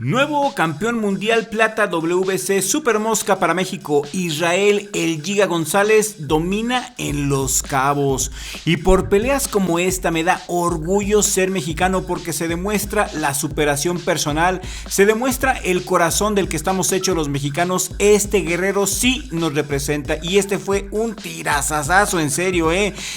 Nuevo campeón mundial plata WBC Super Mosca para México. Israel El Giga González domina en Los Cabos. Y por peleas como esta me da orgullo ser mexicano, porque se demuestra la superación personal, se demuestra el corazón del que estamos hechos los mexicanos. Este guerrero sí nos representa y este fue un tirazazazo, en serio,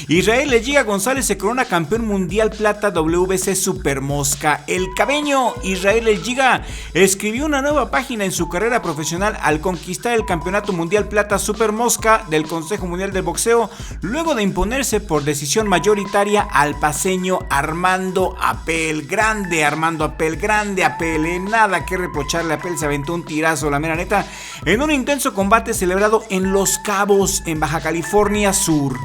Israel El Giga González se corona campeón mundial plata WBC Super Mosca. El cabeño Israel El Giga escribió una nueva página en su carrera profesional al conquistar el campeonato mundial plata Super Mosca del Consejo Mundial de Boxeo, luego de imponerse por decisión mayoritaria al paceño Armando Apel. Grande Armando Apel, grande Apel, nada que reprocharle. Apel se aventó un tirazo, la mera neta, en un intenso combate celebrado en Los Cabos, en Baja California Sur.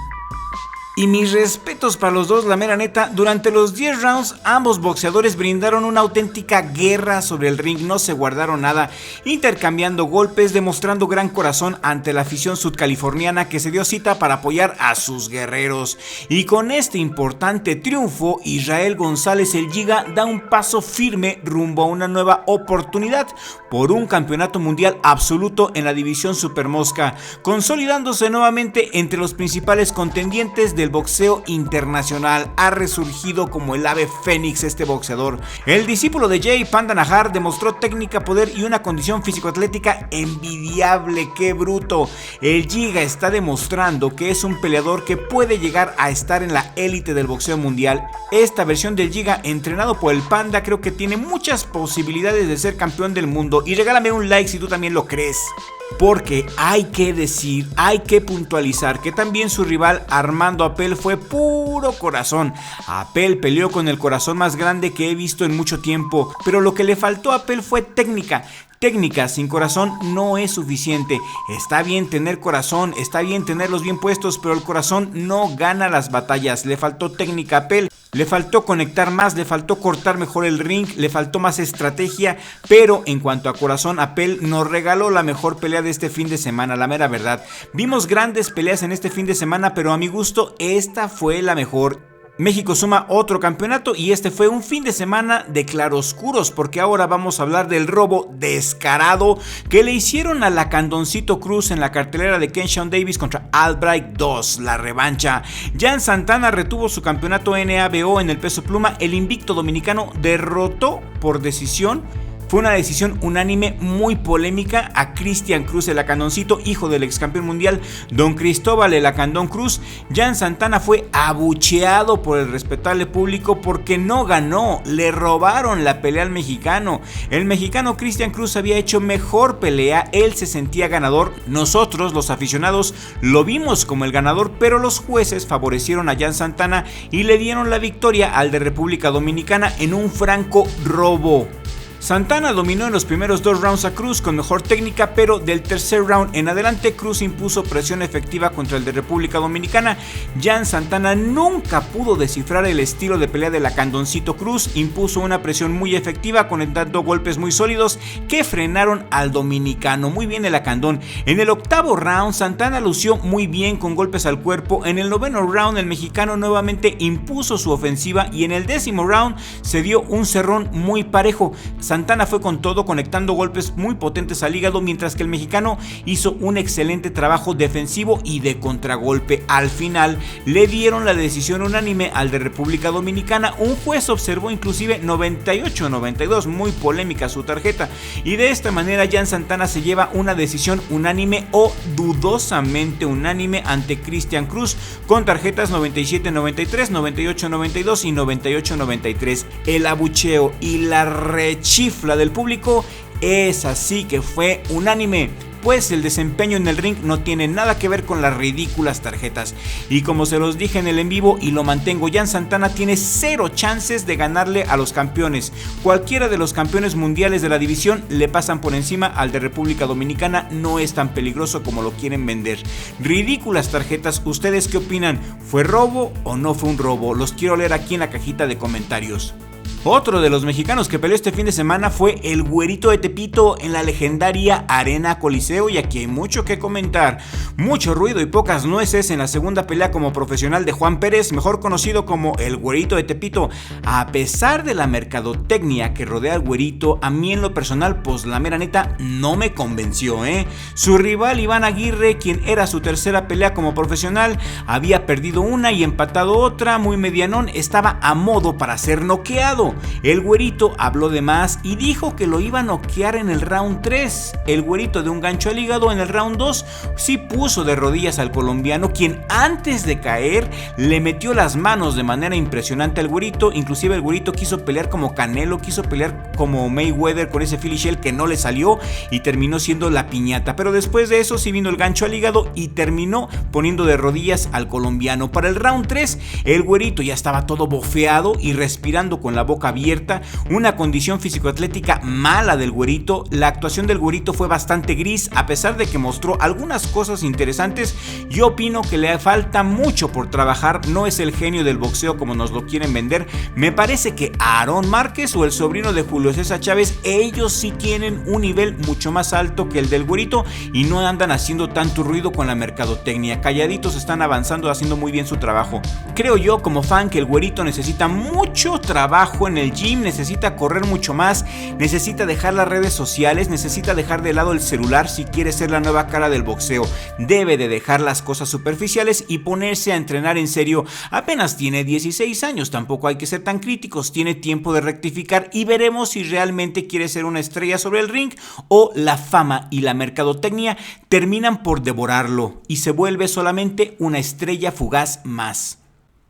Y mis respetos para los dos, la mera neta. Durante los 10 rounds, ambos boxeadores brindaron una auténtica guerra sobre el ring, no se guardaron nada, intercambiando golpes, demostrando gran corazón ante la afición sudcaliforniana que se dio cita para apoyar a sus guerreros. Y con este importante triunfo, Israel González El Giga da un paso firme rumbo a una nueva oportunidad por un campeonato mundial absoluto en la división Super Mosca, consolidándose nuevamente entre los principales contendientes del boxeo internacional. Ha resurgido como el ave fénix este boxeador. El discípulo de Jay Panda Najar demostró técnica, poder y una condición físico-atlética envidiable. ¡Qué bruto! El Giga está demostrando que es un peleador que puede llegar a estar en la élite del boxeo mundial. Esta versión del Giga, entrenado por el Panda, creo que tiene muchas posibilidades de ser campeón del mundo. Y regálame un like si tú también lo crees. Porque hay que decir, hay que puntualizar que también su rival Armando Apel fue puro corazón. Apel peleó con el corazón más grande que he visto en mucho tiempo, pero lo que le faltó a Apel fue técnica. Técnica sin corazón no es suficiente. Está bien tener corazón, está bien tenerlos bien puestos, pero el corazón no gana las batallas. Le faltó técnica a Apel, le faltó conectar más, le faltó cortar mejor el ring, le faltó más estrategia, pero en cuanto a corazón, Apel nos regaló la mejor pelea de este fin de semana, la mera verdad. Vimos grandes peleas en este fin de semana, pero a mi gusto esta fue la mejor. México suma otro campeonato y este fue un fin de semana de claroscuros, porque ahora vamos a hablar del robo descarado que le hicieron a Lacandoncito Cruz en la cartelera de Keyshawn Davis contra Albright 2, la revancha. Jan Santana retuvo su campeonato NABO en el peso pluma. El invicto dominicano derrotó por decisión. Fue una decisión unánime muy polémica a Cristian Cruz, el Lacandoncito, hijo del ex campeón mundial Don Cristóbal el Lacandón Cruz. Jan Santana fue abucheado por el respetable público porque no ganó, le robaron la pelea al mexicano. El mexicano Cristian Cruz había hecho mejor pelea, él se sentía ganador. Nosotros, los aficionados, lo vimos como el ganador, pero los jueces favorecieron a Jan Santana y le dieron la victoria al de República Dominicana en un franco robo. Santana dominó en los primeros 2 rounds a Cruz con mejor técnica, pero del tercer round en adelante Cruz impuso presión efectiva contra el de República Dominicana. Jan Santana nunca pudo descifrar el estilo de pelea de Lacandoncito Cruz, impuso una presión muy efectiva conectando golpes muy sólidos que frenaron al dominicano. Muy bien el Lacandón. En el 8º round Santana lució muy bien con golpes al cuerpo. En el 9º round el mexicano nuevamente impuso su ofensiva y en el 10º round se dio un cerrón muy parejo. Santana fue con todo, conectando golpes muy potentes al hígado, mientras que el mexicano hizo un excelente trabajo defensivo y de contragolpe. Al final le dieron la decisión unánime al de República Dominicana. Un juez observó inclusive 98-92, muy polémica su tarjeta, y de esta manera Jan Santana se lleva una decisión unánime o dudosamente unánime ante Cristian Cruz con tarjetas 97-93, 98-92 y 98-93. El abucheo y la rechifla del público es así que fue unánime, pues el desempeño en el ring no tiene nada que ver con las ridículas tarjetas. Y como se los dije en el en vivo y lo mantengo, Jan Santana tiene 0 chances de ganarle a los campeones. Cualquiera de los campeones mundiales de la división le pasan por encima al de República Dominicana. No es tan peligroso como lo quieren vender. Ridículas tarjetas. ¿Ustedes qué opinan? ¿Fue robo o no fue un robo? Los quiero leer aquí en la cajita de comentarios. Otro de los mexicanos que peleó este fin de semana fue el Güerito de Tepito en la legendaria Arena Coliseo, y aquí hay mucho que comentar. Mucho ruido y pocas nueces en la segunda pelea como profesional de Juan Pérez, mejor conocido como el Güerito de Tepito. A pesar de la mercadotecnia que rodea al Güerito, a mí en lo personal, pues la mera neta no me convenció, Su rival Iván Aguirre, quien era su tercera pelea como profesional, había perdido una y empatado otra, muy medianón, estaba a modo para ser noqueado. El Güerito habló de más y dijo que lo iba a noquear en el round 3. El Güerito, de un gancho al hígado en el round 2, sí puso de rodillas al colombiano, quien antes de caer le metió las manos de manera impresionante al Güerito. Inclusive el Güerito quiso pelear como Canelo, quiso pelear como Mayweather con ese Philly Shell que no le salió y terminó siendo la piñata. Pero después de eso sí vino el gancho al hígado y terminó poniendo de rodillas al colombiano. Para el round 3, el Güerito ya estaba todo bofeado y respirando con la boca abierta, una condición físico-atlética mala del Güerito. La actuación del Güerito fue bastante gris, a pesar de que mostró algunas cosas interesantes. Yo opino que le falta mucho por trabajar, no es el genio del boxeo como nos lo quieren vender. Me parece que Aarón Márquez o el sobrino de Julio César Chávez, ellos sí tienen un nivel mucho más alto que el del Güerito y no andan haciendo tanto ruido con la mercadotecnia. Calladitos están avanzando, haciendo muy bien su trabajo. Creo yo como fan que el Güerito necesita mucho trabajo en el gym, necesita correr mucho más, necesita dejar las redes sociales, necesita dejar de lado el celular si quiere ser la nueva cara del boxeo. Debe de dejar las cosas superficiales y ponerse a entrenar en serio. Apenas tiene 16 años, tampoco hay que ser tan críticos, tiene tiempo de rectificar y veremos si realmente quiere ser una estrella sobre el ring o la fama y la mercadotecnia terminan por devorarlo y se vuelve solamente una estrella fugaz más.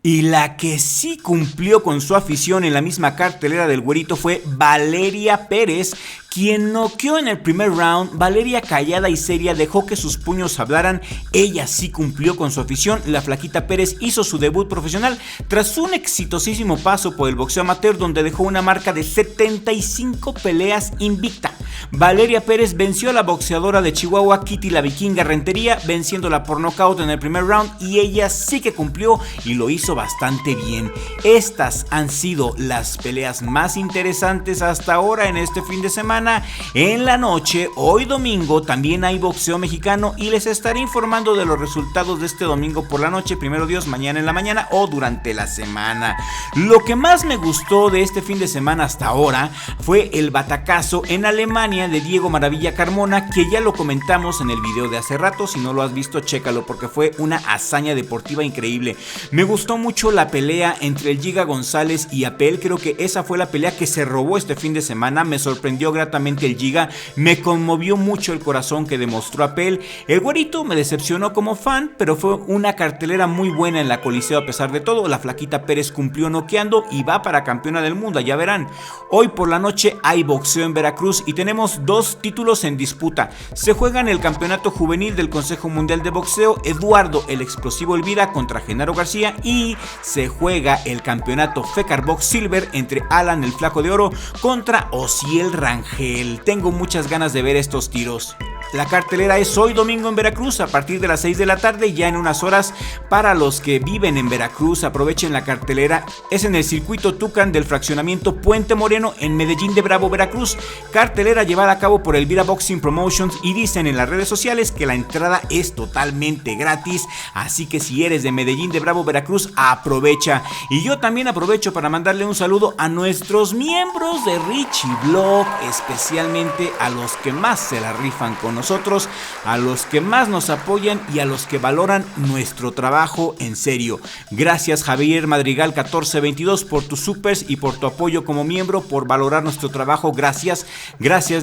Y la que sí cumplió con su afición en la misma cartelera del Güerito fue Valeria Pérez, quien noqueó en el primer round. Valeria, callada y seria, dejó que sus puños hablaran. Ella sí cumplió con su afición. La flaquita Pérez hizo su debut profesional tras un exitosísimo paso por el boxeo amateur, donde dejó una marca de 75 peleas invicta. Valeria Pérez venció a la boxeadora de Chihuahua, Kitty la Vikinga Rentería, venciéndola por nocaut en el primer round, y ella sí que cumplió y lo hizo bastante bien. Estas han sido las peleas más interesantes hasta ahora en este fin de semana. En la noche, hoy domingo, también hay boxeo mexicano y les estaré informando de los resultados de este domingo por la noche, primero Dios, mañana en la mañana o durante la semana. Lo que más me gustó de este fin de semana hasta ahora fue el batacazo en Alemania de Diego Maravilla Carmona, que ya lo comentamos en el video de hace rato. Si no lo has visto, chécalo porque fue una hazaña deportiva increíble. Me gustó mucho la pelea entre el Giga González y Apel. Creo que esa fue la pelea que se robó este fin de semana. Me sorprendió gratamente el Giga, me conmovió mucho el corazón que demostró Apel. El Güerito me decepcionó como fan, pero fue una cartelera muy buena en la Coliseo a pesar de todo. La flaquita Pérez cumplió noqueando y va para campeona del mundo, ya verán. Hoy por la noche hay boxeo en Veracruz y tenemos dos títulos en disputa. Se juega en el campeonato juvenil del Consejo Mundial de Boxeo, Eduardo el Explosivo Elvira contra Genaro García, y se juega el campeonato Fecar Box Silver entre Alan el Flaco de Oro contra Osiel Rangel. Tengo muchas ganas de ver estos tiros. La cartelera es hoy domingo en Veracruz a partir de las 6 de la tarde, ya en unas horas. Para los que viven en Veracruz, aprovechen la cartelera. Es en el circuito Tucan del fraccionamiento Puente Moreno en Medellín de Bravo, Veracruz. Cartelera llevada a cabo por Elvira Boxing Promotions y dicen en las redes sociales que la entrada es totalmente gratis. Así que si eres de Medellín de Bravo, Veracruz, aprovecha. Y yo también aprovecho para mandarle un saludo a nuestros miembros de Richie Blog, especialmente a los que más se la rifan con nosotros, a los que más nos apoyan y a los que valoran nuestro trabajo en serio. Gracias Javier Madrigal 1422 por tus supers y por tu apoyo como miembro, por valorar nuestro trabajo. Gracias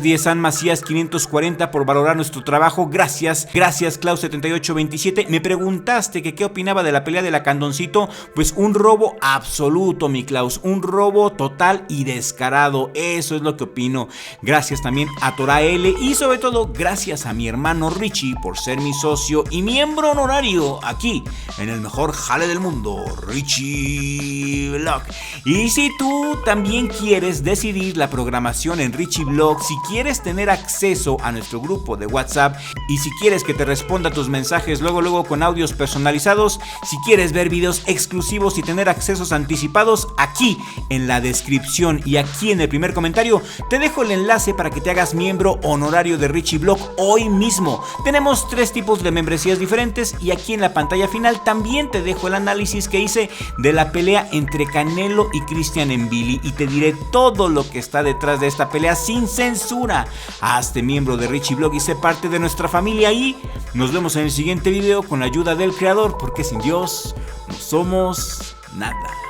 Diezan Macías 540 por valorar nuestro trabajo. Gracias Klaus 7827. Me preguntaste que qué opinaba de la pelea de la Candoncito. Pues un robo absoluto, mi Klaus, un robo total y descarado. Eso es lo que opino. Gracias también a Tora L y sobre todo gracias gracias a mi hermano Richie por ser mi socio y miembro honorario aquí en el mejor jale del mundo, Richie Blog. Y si tú también quieres decidir la programación en Richie Blog, si quieres tener acceso a nuestro grupo de WhatsApp y si quieres que te responda tus mensajes luego con audios personalizados, si quieres ver videos exclusivos y tener accesos anticipados, aquí en la descripción y aquí en el primer comentario te dejo el enlace para que te hagas miembro honorario de Richie Blog hoy mismo. Tenemos 3 tipos de membresías diferentes y aquí en la pantalla final también te dejo el análisis que hice de la pelea entre Canelo y Christian Mbili y te diré todo lo que está detrás de esta pelea sin censura. Hazte miembro de Richie Blog y sé parte de nuestra familia y nos vemos en el siguiente video con la ayuda del creador, porque sin Dios no somos nada.